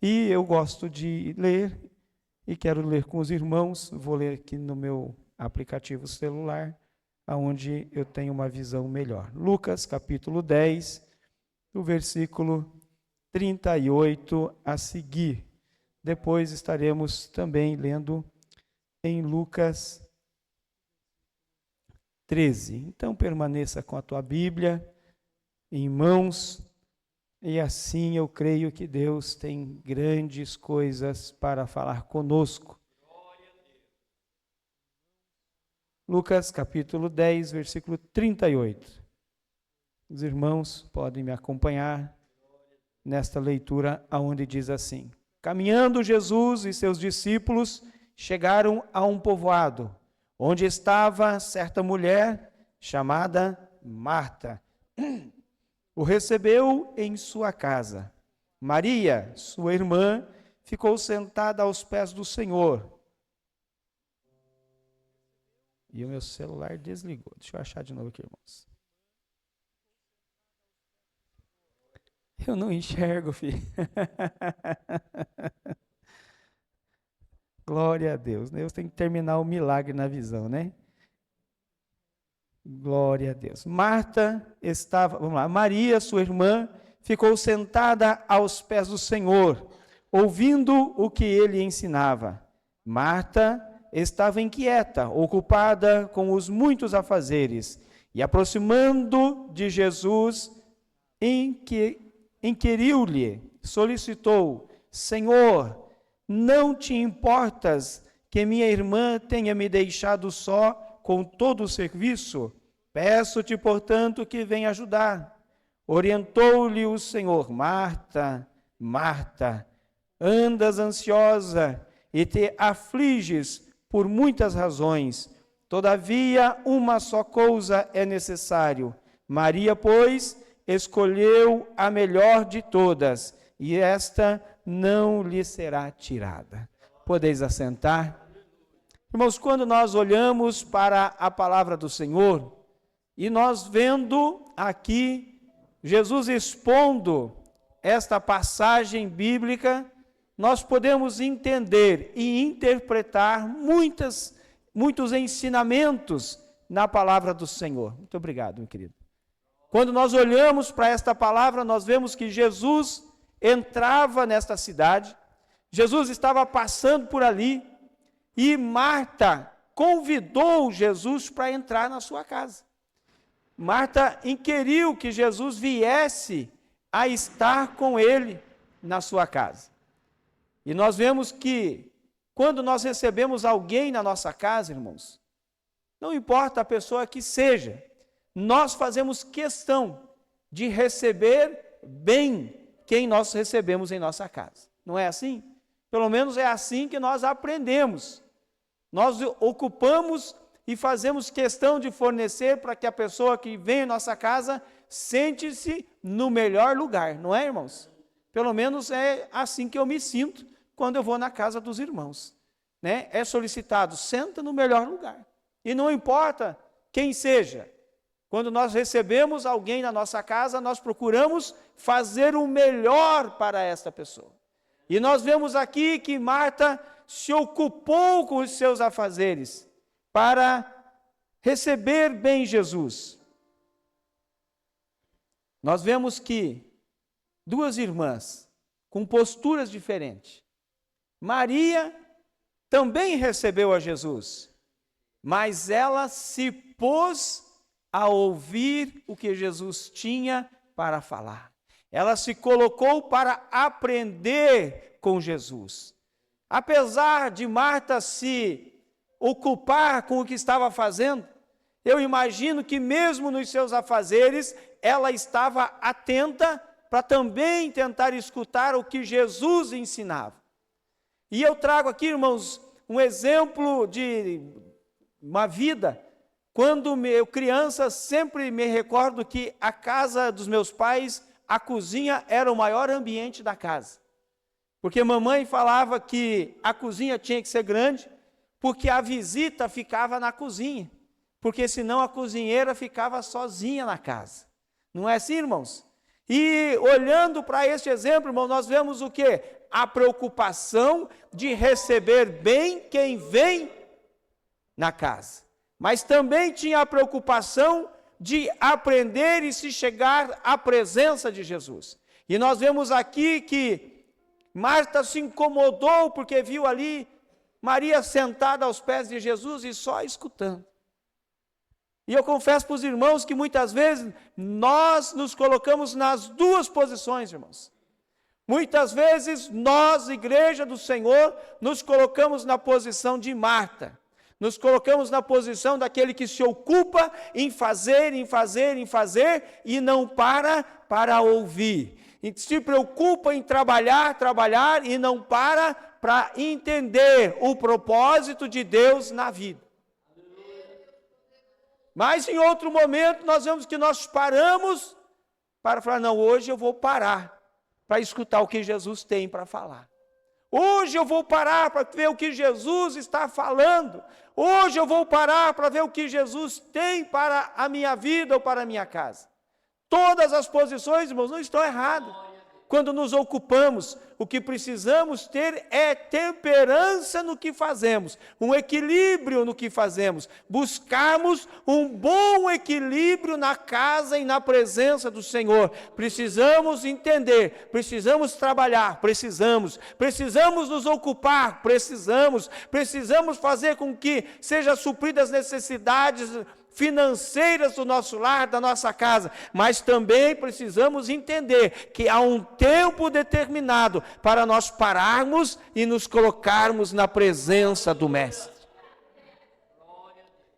E eu gosto de ler e quero ler com os irmãos. Vou ler aqui no meu aplicativo celular, onde eu tenho uma visão melhor. Lucas, capítulo 10, do versículo 38 a seguir. Depois estaremos também lendo em Lucas 13. Então permaneça com a tua Bíblia em mãos, e assim eu creio que Deus tem grandes coisas para falar conosco. Lucas capítulo 10, versículo 38. Os irmãos podem me acompanhar nesta leitura, aonde diz assim: Caminhando Jesus e seus discípulos chegaram a um povoado, onde estava certa mulher chamada Marta. O recebeu em sua casa. Maria, sua irmã, ficou sentada aos pés do Senhor. E o meu celular desligou. Deixa eu achar de novo aqui, irmãos. Eu não enxergo, filho. Glória a Deus. Deus tem que terminar o milagre na visão, né? Glória a Deus. Maria, sua irmã, ficou sentada aos pés do Senhor, ouvindo o que ele ensinava. Marta estava inquieta, ocupada com os muitos afazeres, e aproximando de Jesus, inquiriu-lhe, solicitou: Senhor, não te importas que minha irmã tenha me deixado só com todo o serviço? Peço-te, portanto, que venha ajudar. Orientou-lhe o Senhor: Marta, Marta, andas ansiosa e te afliges por muitas razões. Todavia, uma só coisa é necessário. Maria, pois, escolheu a melhor de todas, e esta não lhe será tirada. Podeis assentar. Irmãos, quando nós olhamos para a palavra do Senhor, e nós vendo aqui Jesus expondo esta passagem bíblica, nós podemos entender e interpretar muitos ensinamentos na palavra do Senhor. Muito obrigado, meu querido. Quando nós olhamos para esta palavra, nós vemos que Jesus entrava nesta cidade, Jesus estava passando por ali, e Marta convidou Jesus para entrar na sua casa. Marta inquiriu que Jesus viesse a estar com ele na sua casa. E nós vemos que, quando nós recebemos alguém na nossa casa, irmãos, não importa a pessoa que seja, nós fazemos questão de receber bem quem nós recebemos em nossa casa. Não é assim? Pelo menos é assim que nós aprendemos. Nós ocupamos e fazemos questão de fornecer para que a pessoa que vem em nossa casa sente-se no melhor lugar, não é, irmãos? Pelo menos é assim que eu me sinto quando eu vou na casa dos irmãos, né? É solicitado: senta no melhor lugar. E não importa quem seja, quando nós recebemos alguém na nossa casa, nós procuramos fazer o melhor para esta pessoa. E nós vemos aqui que Marta se ocupou com os seus afazeres para receber bem Jesus. Nós vemos que duas irmãs com posturas diferentes. Maria também recebeu a Jesus, mas ela se pôs a ouvir o que Jesus tinha para falar. Ela se colocou para aprender com Jesus. Apesar de Marta se ocupar com o que estava fazendo, eu imagino que mesmo nos seus afazeres, ela estava atenta para também tentar escutar o que Jesus ensinava. E eu trago aqui, irmãos, um exemplo de uma vida. Quando eu criança, sempre me recordo que a casa dos meus pais, a cozinha era o maior ambiente da casa. Porque mamãe falava que a cozinha tinha que ser grande, porque a visita ficava na cozinha. Porque senão a cozinheira ficava sozinha na casa. Não é assim, irmãos? E olhando para este exemplo, irmão, nós vemos o quê? A preocupação de receber bem quem vem na casa. Mas também tinha a preocupação de aprender e se chegar à presença de Jesus. E nós vemos aqui que Marta se incomodou porque viu ali Maria sentada aos pés de Jesus e só escutando. E eu confesso para os irmãos que muitas vezes nós nos colocamos nas duas posições, irmãos. Muitas vezes nós, Igreja do Senhor, nos colocamos na posição de Marta. Nos colocamos na posição daquele que se ocupa em fazer e não para ouvir. E se preocupa em trabalhar e não para entender o propósito de Deus na vida. Mas em outro momento nós vemos que nós paramos para falar, não, hoje eu vou parar para escutar o que Jesus tem para falar. Hoje eu vou parar para ver o que Jesus está falando. Hoje eu vou parar para ver o que Jesus tem para a minha vida ou para a minha casa. Todas as posições, irmãos, não estão erradas. Quando nos ocupamos, o que precisamos ter é temperança no que fazemos, um equilíbrio no que fazemos, buscarmos um bom equilíbrio na casa e na presença do Senhor. Precisamos entender, precisamos trabalhar, precisamos nos ocupar, precisamos fazer com que sejam supridas as necessidades financeiras do nosso lar, da nossa casa, mas também precisamos entender que há um tempo determinado para nós pararmos e nos colocarmos na presença do Mestre.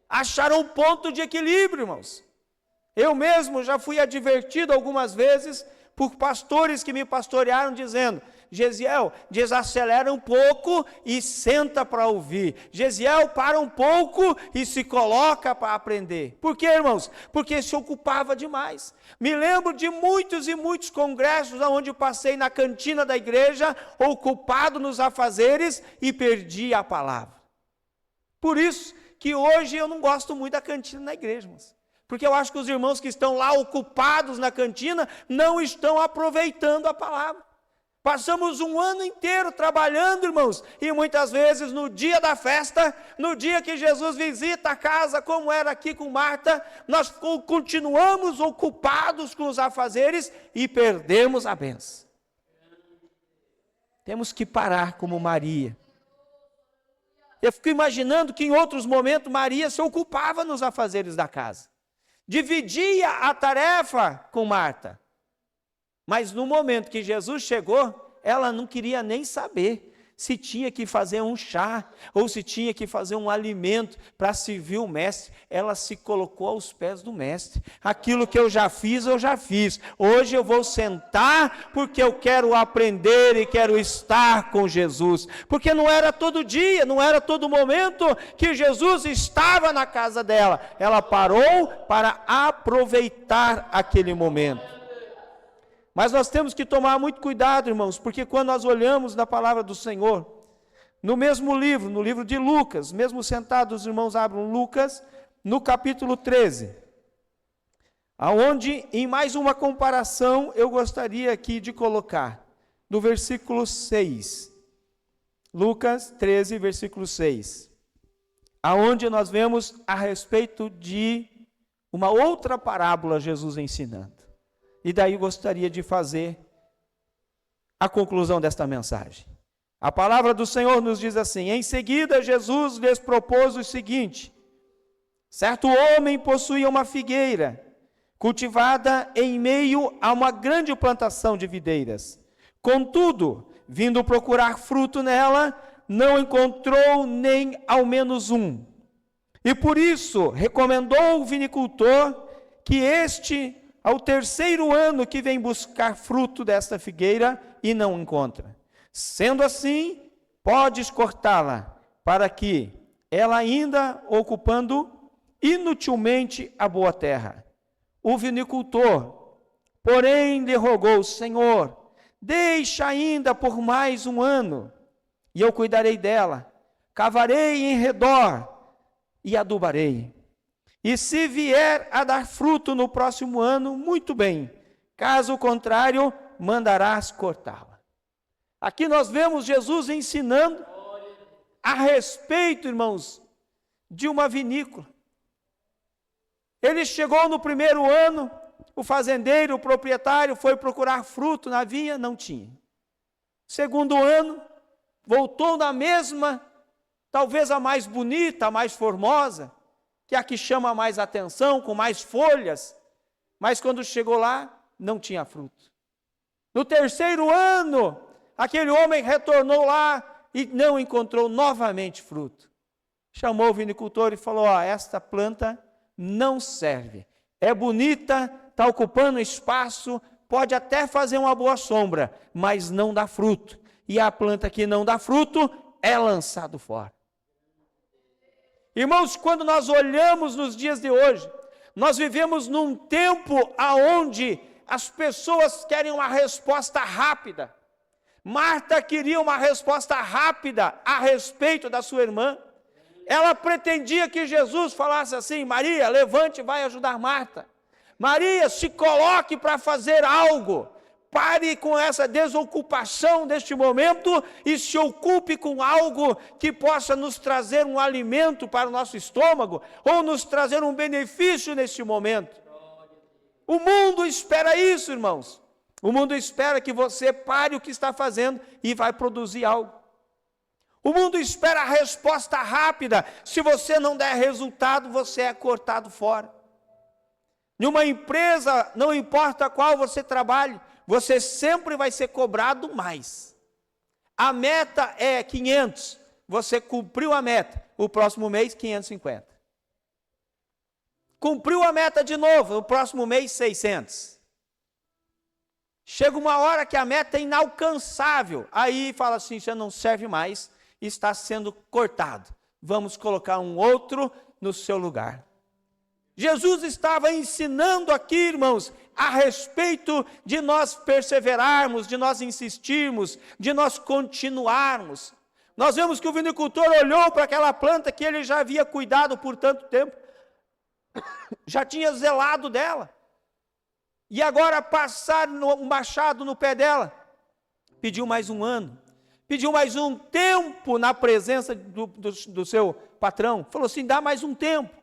Achar um ponto de equilíbrio, irmãos. Eu mesmo já fui advertido algumas vezes por pastores que me pastorearam dizendo, Gesiel, desacelera um pouco e senta para ouvir. Gesiel, para um pouco e se coloca para aprender. Por quê, irmãos? Porque se ocupava demais. Me lembro de muitos e muitos congressos onde eu passei na cantina da igreja, ocupado nos afazeres e perdi a palavra. Por isso que hoje eu não gosto muito da cantina na igreja, irmãos. Porque eu acho que os irmãos que estão lá ocupados na cantina não estão aproveitando a palavra. Passamos um ano inteiro trabalhando, irmãos, e muitas vezes no dia da festa, no dia que Jesus visita a casa, como era aqui com Marta, nós continuamos ocupados com os afazeres e perdemos a bênção. Temos que parar como Maria. Eu fico imaginando que em outros momentos Maria se ocupava nos afazeres da casa. Dividia a tarefa com Marta. Mas no momento que Jesus chegou, ela não queria nem saber se tinha que fazer um chá ou se tinha que fazer um alimento para servir o mestre. Ela se colocou aos pés do mestre. Aquilo que eu já fiz. Hoje eu vou sentar porque eu quero aprender e quero estar com Jesus. Porque não era todo dia, não era todo momento que Jesus estava na casa dela. Ela parou para aproveitar aquele momento. Mas nós temos que tomar muito cuidado, irmãos, porque quando nós olhamos na palavra do Senhor, no mesmo livro, no livro de Lucas, mesmo sentados, os irmãos abram Lucas, no capítulo 13, aonde, em mais uma comparação, eu gostaria aqui de colocar, no versículo 6, Lucas 13, versículo 6, aonde nós vemos a respeito de uma outra parábola Jesus ensinando. E daí gostaria de fazer a conclusão desta mensagem. A palavra do Senhor nos diz assim: em seguida Jesus lhes propôs o seguinte: certo homem possuía uma figueira, cultivada em meio a uma grande plantação de videiras. Contudo, vindo procurar fruto nela, não encontrou nem ao menos um. E por isso recomendou o vinicultor que ao terceiro ano que vem buscar fruto desta figueira e não encontra. Sendo assim, podes cortá-la, para que ela ainda ocupando inutilmente a boa terra. O vinicultor, porém, lhe rogou: Senhor, deixa ainda por mais um ano, e eu cuidarei dela, cavarei em redor e adubarei. E se vier a dar fruto no próximo ano, muito bem, caso contrário, mandarás cortá-la. Aqui nós vemos Jesus ensinando a respeito, irmãos, de uma vinícola. Ele chegou no primeiro ano, o fazendeiro, o proprietário, foi procurar fruto na vinha, não tinha. Segundo ano, voltou na mesma, talvez a mais bonita, a mais formosa, que é a que chama mais atenção, com mais folhas, mas quando chegou lá, não tinha fruto. No terceiro ano, aquele homem retornou lá e não encontrou novamente fruto. Chamou o vinicultor e falou: esta planta não serve, é bonita, está ocupando espaço, pode até fazer uma boa sombra, mas não dá fruto. E a planta que não dá fruto é lançado fora. Irmãos, quando nós olhamos nos dias de hoje, nós vivemos num tempo onde as pessoas querem uma resposta rápida. Marta queria uma resposta rápida a respeito da sua irmã. Ela pretendia que Jesus falasse assim: Maria, levante e vai ajudar Marta. Maria, se coloque para fazer algo. Pare com essa desocupação deste momento e se ocupe com algo que possa nos trazer um alimento para o nosso estômago ou nos trazer um benefício neste momento. O mundo espera isso, irmãos. O mundo espera que você pare o que está fazendo e vai produzir algo. O mundo espera a resposta rápida. Se você não der resultado, você é cortado fora. Em uma empresa, não importa qual você trabalhe, você sempre vai ser cobrado mais. A meta é 500, você cumpriu a meta, o próximo mês 550. Cumpriu a meta de novo, no próximo mês 600. Chega uma hora que a meta é inalcançável, aí fala assim: você não serve mais, está sendo cortado. Vamos colocar um outro no seu lugar. Jesus estava ensinando aqui, irmãos, a respeito de nós perseverarmos, de nós insistirmos, de nós continuarmos. Nós vemos que o vinicultor olhou para aquela planta que ele já havia cuidado por tanto tempo, já tinha zelado dela, e agora passar um machado no pé dela, pediu mais um ano, pediu mais um tempo na presença do seu patrão, falou assim: dá mais um tempo,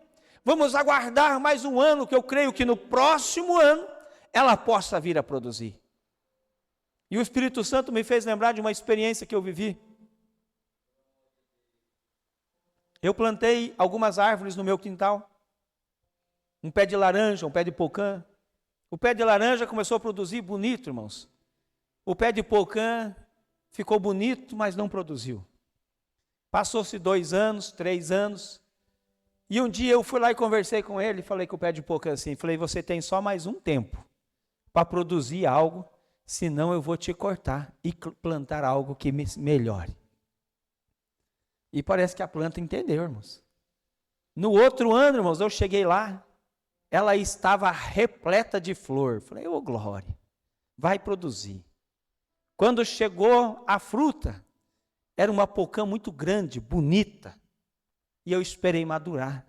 vamos aguardar mais um ano, que eu creio que no próximo ano ela possa vir a produzir. E o Espírito Santo me fez lembrar de uma experiência que eu vivi. Eu plantei algumas árvores no meu quintal, um pé de laranja, um pé de pocã. O pé de laranja começou a produzir bonito, irmãos. O pé de pocã ficou bonito, mas não produziu. Passou-se 2 anos, 3 anos, e um dia eu fui lá e conversei com ele, falei com o pé de pocã assim, falei: você tem só mais um tempo para produzir algo, senão eu vou te cortar e plantar algo que me melhore. E parece que a planta entendeu, irmãos. No outro ano, irmãos, eu cheguei lá, ela estava repleta de flor. Falei: ô glória, vai produzir. Quando chegou a fruta, era uma pocã muito grande, bonita, e eu esperei madurar.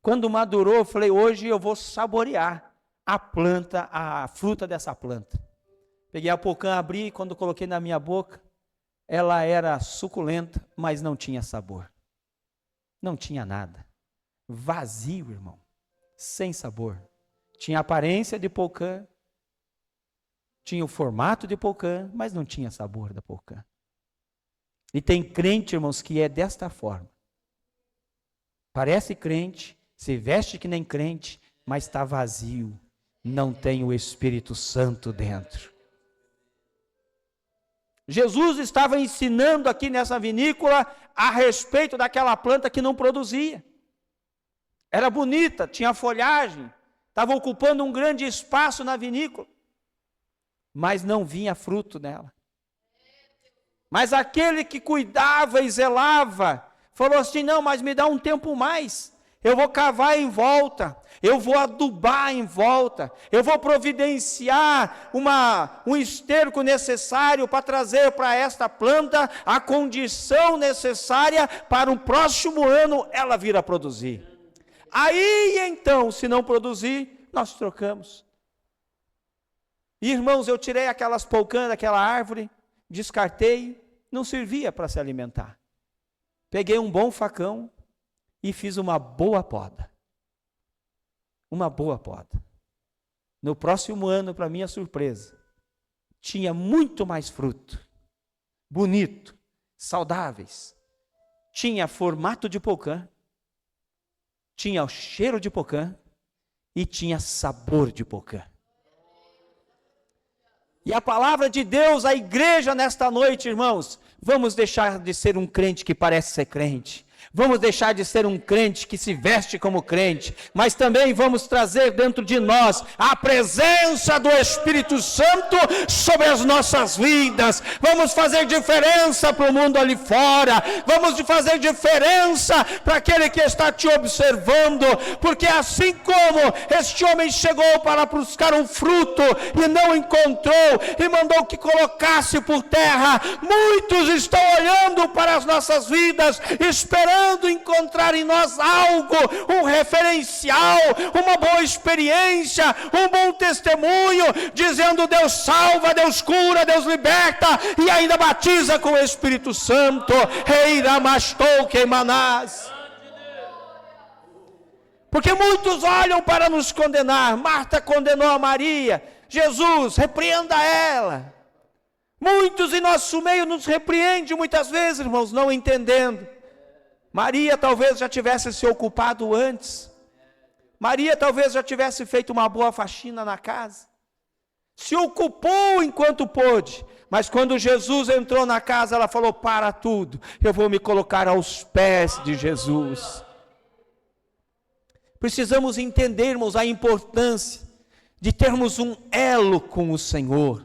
Quando madurou, eu falei: hoje eu vou saborear a planta, a fruta dessa planta. Peguei a pocã, abri, e quando coloquei na minha boca, ela era suculenta, mas não tinha sabor. Não tinha nada. Vazio, irmão. Sem sabor. Tinha aparência de pocã, tinha o formato de pocã, mas não tinha sabor da pocã. E tem crente, irmãos, que é desta forma. Parece crente, se veste que nem crente, mas está vazio. Não tem o Espírito Santo dentro. Jesus estava ensinando aqui nessa vinícola a respeito daquela planta que não produzia. Era bonita, tinha folhagem, estava ocupando um grande espaço na vinícola, mas não vinha fruto nela. Mas aquele que cuidava e zelava, falou assim: não, mas me dá um tempo mais, eu vou cavar em volta, eu vou adubar em volta, eu vou providenciar um esterco necessário para trazer para esta planta a condição necessária para o próximo ano ela vir a produzir. Aí então, se não produzir, nós trocamos. Irmãos, eu tirei aquelas polcãs daquela árvore, descartei, não servia para se alimentar. Peguei um bom facão e fiz uma boa poda. Uma boa poda. No próximo ano, para minha surpresa, tinha muito mais fruto, bonito, saudáveis. Tinha formato de pocã, tinha o cheiro de pocã e tinha sabor de pocã. E a palavra de Deus, a igreja nesta noite, irmãos, vamos deixar de ser um crente que parece ser crente. Vamos deixar de ser um crente que se veste como crente, mas também vamos trazer dentro de nós a presença do Espírito Santo sobre as nossas vidas. Vamos fazer diferença para o mundo ali fora, vamos fazer diferença para aquele que está te observando, porque assim como este homem chegou para buscar um fruto e não encontrou, e mandou que colocasse por terra, muitos estão olhando para as nossas vidas, esperando encontrar em nós algo, um referencial, uma boa experiência, um bom testemunho, dizendo Deus salva, Deus cura, Deus liberta e ainda batiza com o Espírito Santo. Porque muitos olham para nos condenar. Marta condenou a Maria. Jesus, repreenda ela. Muitos em nosso meio nos repreendem muitas vezes, irmãos, não entendendo. Maria talvez já tivesse se ocupado antes. Maria talvez já tivesse feito uma boa faxina na casa. Se ocupou enquanto pôde. Mas quando Jesus entrou na casa, ela falou, para tudo, eu vou me colocar aos pés de Jesus. Precisamos entendermos a importância de termos um elo com o Senhor.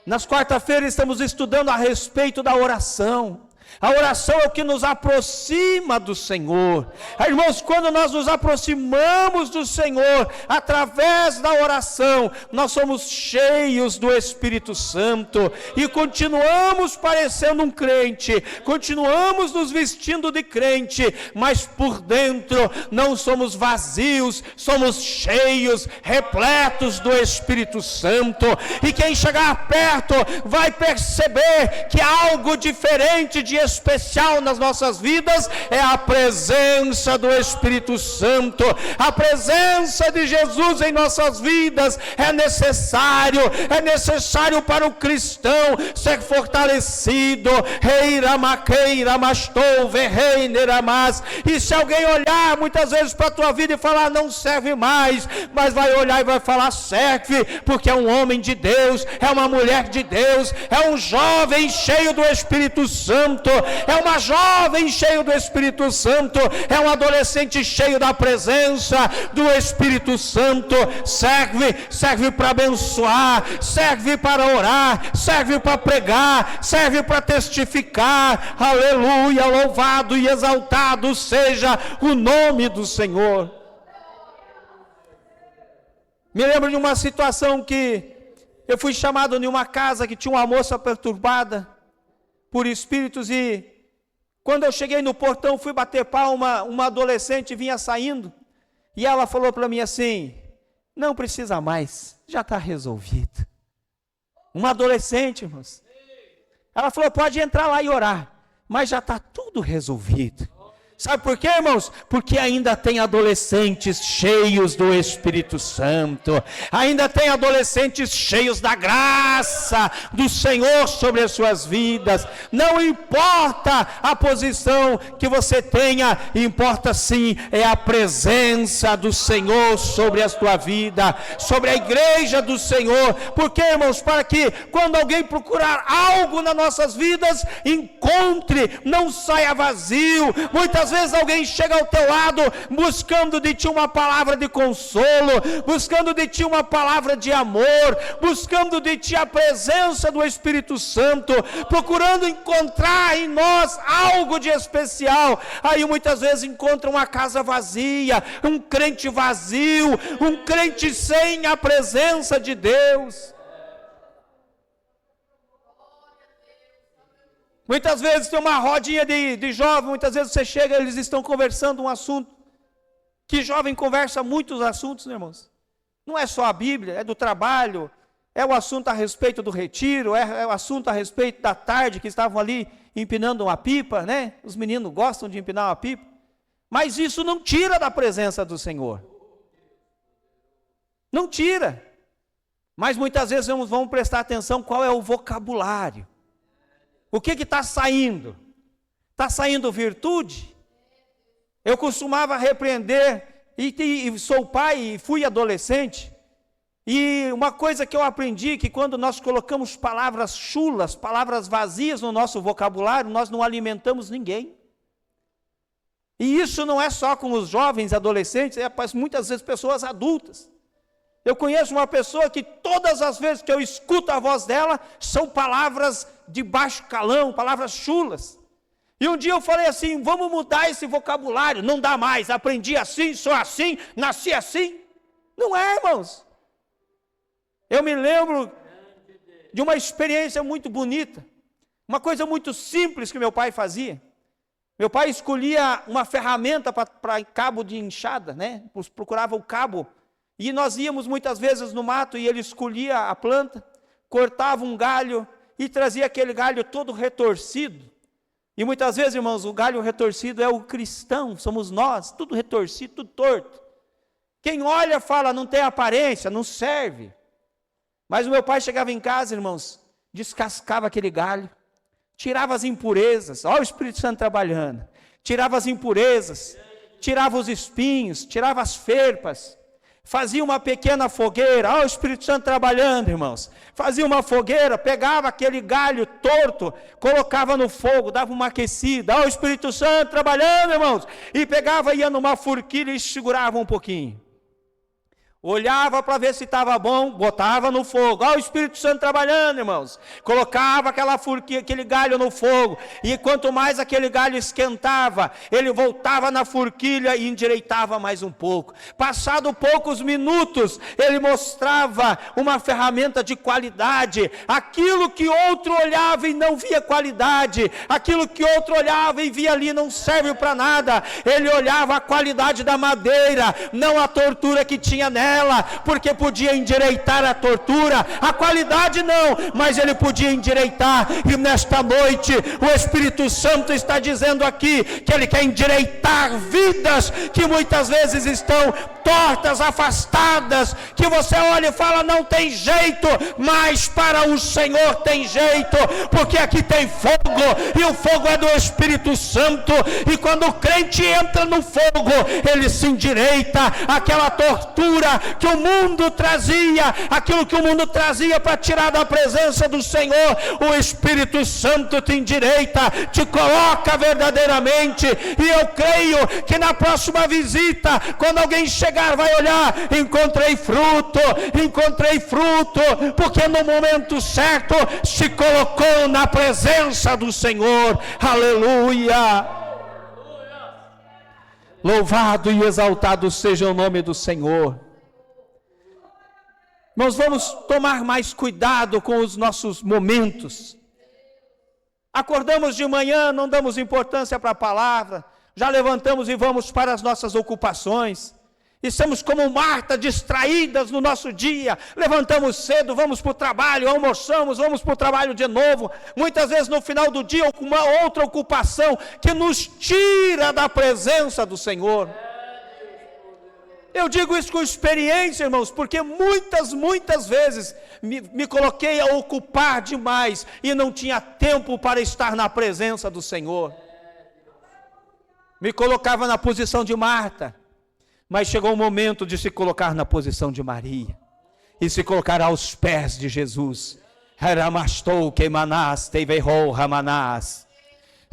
Nas quarta-feiras estamos estudando a respeito da oração. A oração é o que nos aproxima do Senhor. Irmãos, quando nós nos aproximamos do Senhor, através da oração, nós somos cheios do Espírito Santo, e continuamos parecendo um crente, continuamos nos vestindo de crente, mas por dentro não somos vazios, somos cheios, repletos do Espírito Santo, e quem chegar perto vai perceber que há algo diferente de especial nas nossas vidas, é a presença do Espírito Santo, a presença de Jesus em nossas vidas é necessário para o cristão ser fortalecido. E se alguém olhar muitas vezes para a tua vida e falar, não serve mais, mas vai olhar e vai falar, serve, porque é um homem de Deus, é uma mulher de Deus, é um jovem cheio do Espírito Santo, é uma jovem cheio do Espírito Santo, é um adolescente cheio da presença do Espírito Santo. Serve para abençoar, serve para orar, serve para pregar, serve para testificar. Aleluia, louvado e exaltado seja o nome do Senhor. Me lembro de uma situação que eu fui chamado em uma casa que tinha uma moça perturbada por espíritos, e quando eu cheguei no portão, fui bater palma, uma adolescente vinha saindo, e ela falou para mim assim, não precisa mais, já está resolvido. Uma adolescente, irmãos, ela falou, pode entrar lá e orar, mas já está tudo resolvido. Sabe por quê, irmãos? Porque ainda tem adolescentes cheios do Espírito Santo, ainda tem adolescentes cheios da graça do Senhor sobre as suas vidas. Não importa a posição que você tenha, importa sim é a presença do Senhor sobre a tua vida, sobre a igreja do Senhor. Porque, irmãos, para que quando alguém procurar algo nas nossas vidas, encontre, não saia vazio. Muitas vezes alguém chega ao teu lado buscando de ti uma palavra de consolo, buscando de ti uma palavra de amor, buscando de ti a presença do Espírito Santo, procurando encontrar em nós algo de especial. Aí muitas vezes encontra uma casa vazia, um crente vazio, um crente sem a presença de Deus. Muitas vezes tem uma rodinha de jovem, muitas vezes você chega, eles estão conversando um assunto. Que jovem conversa muitos assuntos, né, irmãos? Não é só a Bíblia, é do trabalho, É o assunto a respeito do retiro, é o assunto a respeito da tarde que estavam ali empinando uma pipa, né? Os meninos gostam de empinar uma pipa. Mas isso não tira da presença do Senhor. Não tira. Mas muitas vezes vamos prestar atenção qual é o vocabulário. O que está saindo? Está saindo virtude? Eu costumava repreender, e sou pai e fui adolescente, e uma coisa que eu aprendi, que quando nós colocamos palavras chulas, palavras vazias no nosso vocabulário, nós não alimentamos ninguém. E isso não é só com os jovens, adolescentes, é muitas vezes pessoas adultas. Eu conheço uma pessoa que todas as vezes que eu escuto a voz dela, são palavras de baixo calão, palavras chulas. E um dia eu falei assim, vamos mudar esse vocabulário, não dá mais, aprendi assim, sou assim, nasci assim. Não é, irmãos. Eu me lembro de uma experiência muito bonita, uma coisa muito simples que meu pai fazia. Meu pai escolhia uma ferramenta para cabo de enxada, né? Procurava o cabo. E nós íamos muitas vezes no mato e ele escolhia a planta, cortava um galho e trazia aquele galho todo retorcido. E muitas vezes, irmãos, o galho retorcido é o cristão, somos nós, tudo retorcido, tudo torto. Quem olha fala, não tem aparência, não serve. Mas o meu pai chegava em casa, irmãos, descascava aquele galho, tirava as impurezas, olha o Espírito Santo trabalhando, tirava as impurezas, tirava os espinhos, tirava as ferpas, fazia uma pequena fogueira, olha o Espírito Santo trabalhando, irmãos, fazia uma fogueira, pegava aquele galho torto, colocava no fogo, dava uma aquecida, olha o Espírito Santo trabalhando, irmãos, e pegava, ia numa forquilha e segurava um pouquinho. Olhava para ver se estava bom, botava no fogo. Olha o Espírito Santo trabalhando, irmãos. Colocava aquela forquilha, aquele galho no fogo. E quanto mais aquele galho esquentava, ele voltava na forquilha e endireitava mais um pouco. Passado poucos minutos, ele mostrava uma ferramenta de qualidade. Aquilo que outro olhava e não via qualidade, aquilo que outro olhava e via ali não serve para nada. Ele olhava a qualidade da madeira, não a tortura que tinha nela. Porque podia endireitar a tortura, a qualidade não, mas ele podia endireitar. E nesta noite o Espírito Santo está dizendo aqui que ele quer endireitar vidas que muitas vezes estão tortas, afastadas, que você olha e fala não tem jeito, mas para o Senhor tem jeito, porque aqui tem fogo, e o fogo é do Espírito Santo, e quando o crente entra no fogo, ele se endireita. Aquela tortura que o mundo trazia, aquilo que o mundo trazia para tirar da presença do Senhor, o Espírito Santo te endireita, te coloca verdadeiramente. E eu creio que na próxima visita, quando alguém chegar, vai olhar, encontrei fruto, porque no momento certo se colocou na presença do Senhor. Aleluia! Louvado e exaltado seja o nome do Senhor. Nós vamos tomar mais cuidado com os nossos momentos. Acordamos de manhã, não damos importância para a palavra, já levantamos e vamos para as nossas ocupações. Estamos como Marta, distraídas no nosso dia, levantamos cedo, vamos para o trabalho, almoçamos, vamos para o trabalho de novo, muitas vezes no final do dia, uma outra ocupação que nos tira da presença do Senhor. Eu digo isso com experiência, irmãos, porque muitas vezes me coloquei a ocupar demais e não tinha tempo para estar na presença do Senhor. Me colocava na posição de Marta, mas chegou o momento de se colocar na posição de Maria e se colocar aos pés de Jesus.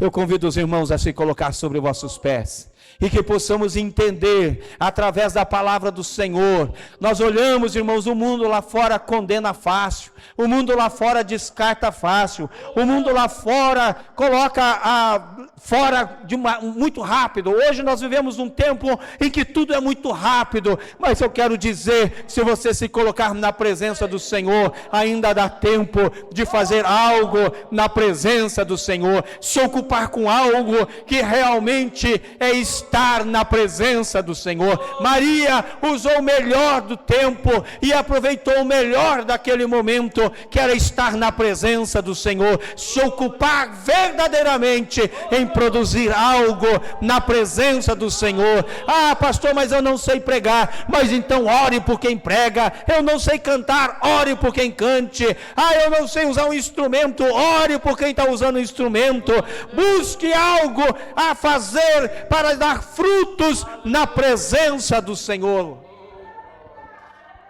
Eu convido os irmãos a se colocar sobre vossos pés e que possamos entender através da palavra do Senhor. Nós olhamos, irmãos, o mundo lá fora condena fácil, o mundo lá fora descarta fácil, o mundo lá fora coloca fora muito rápido. Hoje nós vivemos um tempo em que tudo é muito rápido, mas eu quero dizer, se você se colocar na presença do Senhor, ainda dá tempo de fazer algo na presença do Senhor, se ocupar com algo que realmente é estar na presença do Senhor. Maria usou o melhor do tempo e aproveitou o melhor daquele momento, que era estar na presença do Senhor, se ocupar verdadeiramente em produzir algo na presença do Senhor. Ah, pastor, mas eu não sei pregar. Mas então ore por quem prega. Eu não sei cantar, ore por quem cante. Ah, eu não sei usar um instrumento, ore por quem está usando o instrumento. Busque algo a fazer para dar frutos na presença do Senhor.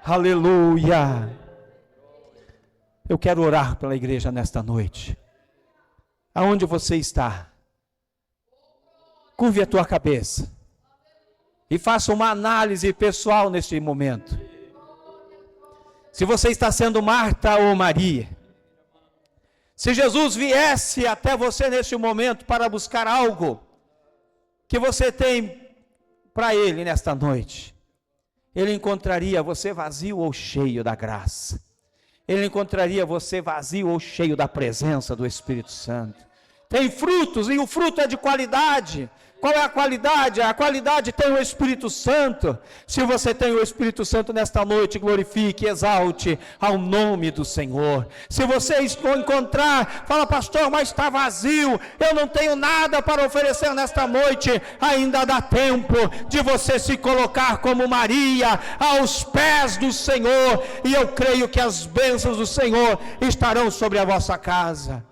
Aleluia. Eu quero orar pela igreja nesta noite. Aonde você está, curve a tua cabeça e faça uma análise pessoal neste momento. Se você está sendo Marta ou Maria, se Jesus viesse até você neste momento para buscar algo que você tem para Ele nesta noite, Ele encontraria você vazio ou cheio da graça. Ele encontraria você vazio ou cheio da presença do Espírito Santo. Tem frutos, e o fruto é de qualidade. Qual é a qualidade? A qualidade tem o Espírito Santo. Se você tem o Espírito Santo nesta noite, glorifique, exalte ao nome do Senhor. Se você encontrar, fala, pastor, mas está vazio, eu não tenho nada para oferecer nesta noite, ainda dá tempo de você se colocar como Maria aos pés do Senhor, e eu creio que as bênçãos do Senhor estarão sobre a vossa casa.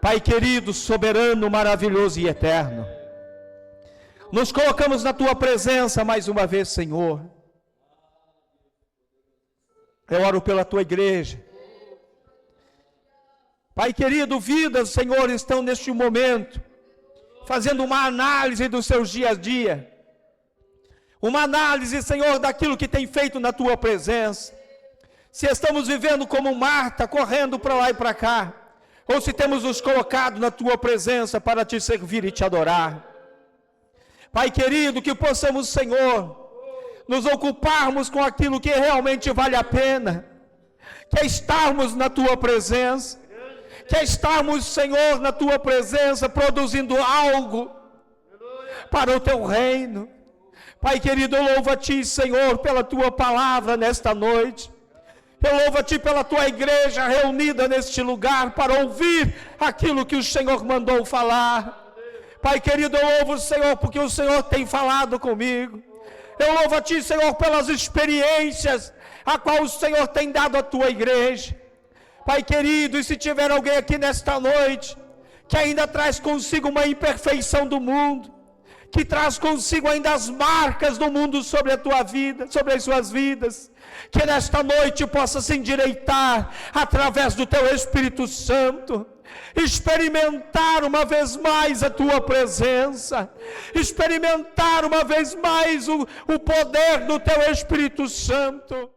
Pai querido, soberano, maravilhoso e eterno, nos colocamos na Tua presença mais uma vez, Senhor. Eu oro pela Tua igreja. Pai querido, vidas, Senhor, estão neste momento fazendo uma análise dos seus dias a dia. Uma análise, Senhor, daquilo que tem feito na Tua presença. Se estamos vivendo como Marta, correndo para lá e para cá, ou se temos nos colocado na Tua presença para Te servir e Te adorar. Pai querido, que possamos, Senhor, nos ocuparmos com aquilo que realmente vale a pena, que é estarmos na Tua presença, que é estarmos, Senhor, na Tua presença, produzindo algo para o Teu reino. Pai querido, eu louvo a Ti, Senhor, pela Tua palavra nesta noite. Eu louvo a Ti pela Tua igreja reunida neste lugar para ouvir aquilo que o Senhor mandou falar. Pai querido, eu louvo o Senhor porque o Senhor tem falado comigo. Eu louvo a Ti, Senhor, pelas experiências a qual o Senhor tem dado à Tua igreja. Pai querido, e se tiver alguém aqui nesta noite que ainda traz consigo uma imperfeição do mundo, que traz consigo ainda as marcas do mundo sobre a tua vida, sobre as suas vidas, que nesta noite possa se endireitar através do Teu Espírito Santo, experimentar uma vez mais a Tua presença, experimentar uma vez mais o poder do Teu Espírito Santo.